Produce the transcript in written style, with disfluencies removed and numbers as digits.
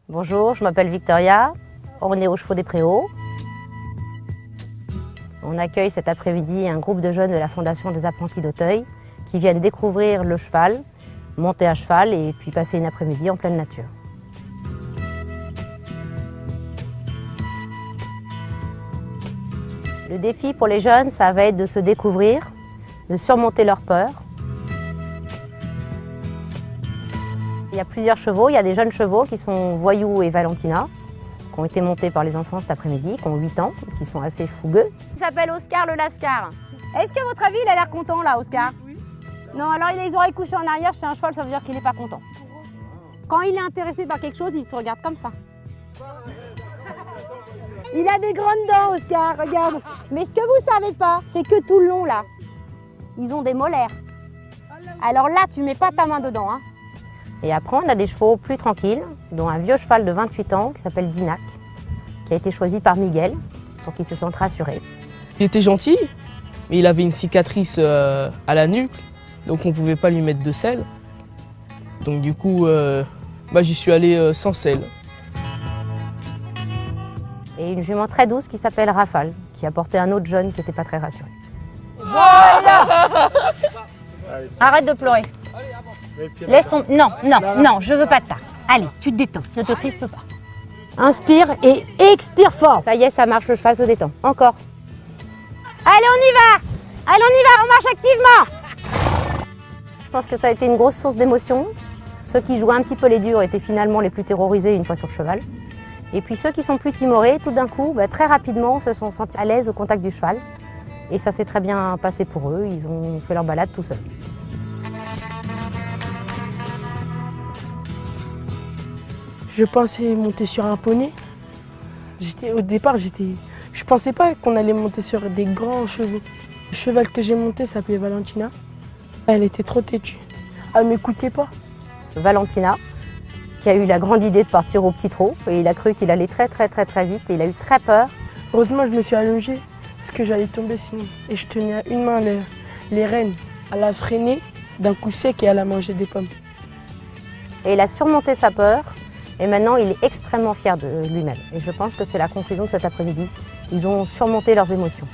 Bonjour, je m'appelle Victoria, on est aux Chevaux des Préaux. On accueille cet après-midi un groupe de jeunes de la Fondation des Apprentis d'Auteuil qui viennent découvrir le cheval, monter à cheval et puis passer une après-midi en pleine nature. Le défi pour les jeunes, ça va être de se découvrir, de surmonter leur peur. Il y a plusieurs chevaux, il y a des jeunes chevaux qui sont Voyou et Valentina, qui ont été montés par les enfants cet après-midi, qui ont 8 ans, qui sont assez fougueux. Il s'appelle Oscar le Lascar. Est-ce qu'à votre avis, il a l'air content là, Oscar? Oui. Non, alors il a les oreilles couchées en arrière chez un cheval, ça veut dire qu'il n'est pas content. Quand il est intéressé par quelque chose, il te regarde comme ça. Il a des grandes dents, Oscar, regarde. Mais ce que vous savez pas, c'est que tout le long là, ils ont des molaires. Alors là, tu mets pas ta main dedans, hein. Et après, on a des chevaux plus tranquilles, dont un vieux cheval de 28 ans qui s'appelle Dinac, qui a été choisi par Miguel pour qu'il se sente rassuré. Il était gentil, mais il avait une cicatrice à la nuque, donc on ne pouvait pas lui mettre de selle. Donc du coup, j'y suis allé sans selle. Et une jument très douce qui s'appelle Rafale, qui a porté un autre jeune qui n'était pas très rassuré. Voilà. Arrête de pleurer. Laisse ton... Non, je veux pas de ça. Allez, tu te détends, ne te crispe pas. Inspire et expire fort. Ça y est, ça marche, le cheval se détend. Encore. Allez, on y va. Allez, on marche activement. Je pense que ça a été une grosse source d'émotion. Ceux qui jouaient un petit peu les durs étaient finalement les plus terrorisés une fois sur le cheval. Et puis ceux qui sont plus timorés, tout d'un coup, très rapidement, se sont sentis à l'aise au contact du cheval. Et ça s'est très bien passé pour eux, ils ont fait leur balade tout seuls. Je pensais monter sur un poney. Au départ, je pensais pas qu'on allait monter sur des grands chevaux. Le cheval que j'ai monté s'appelait Valentina. Elle était trop têtue. Elle m'écoutait pas. Valentina, qui a eu la grande idée de partir au petit trot, et il a cru qu'il allait très vite, et il a eu très peur. Heureusement, je me suis allongée, parce que j'allais tomber sinon. Et je tenais à une main les rênes. Elle a freiné d'un coup sec et elle a mangé des pommes. Et il a surmonté sa peur, et maintenant il est extrêmement fier de lui-même. Et je pense que c'est la conclusion de cet après-midi. Ils ont surmonté leurs émotions.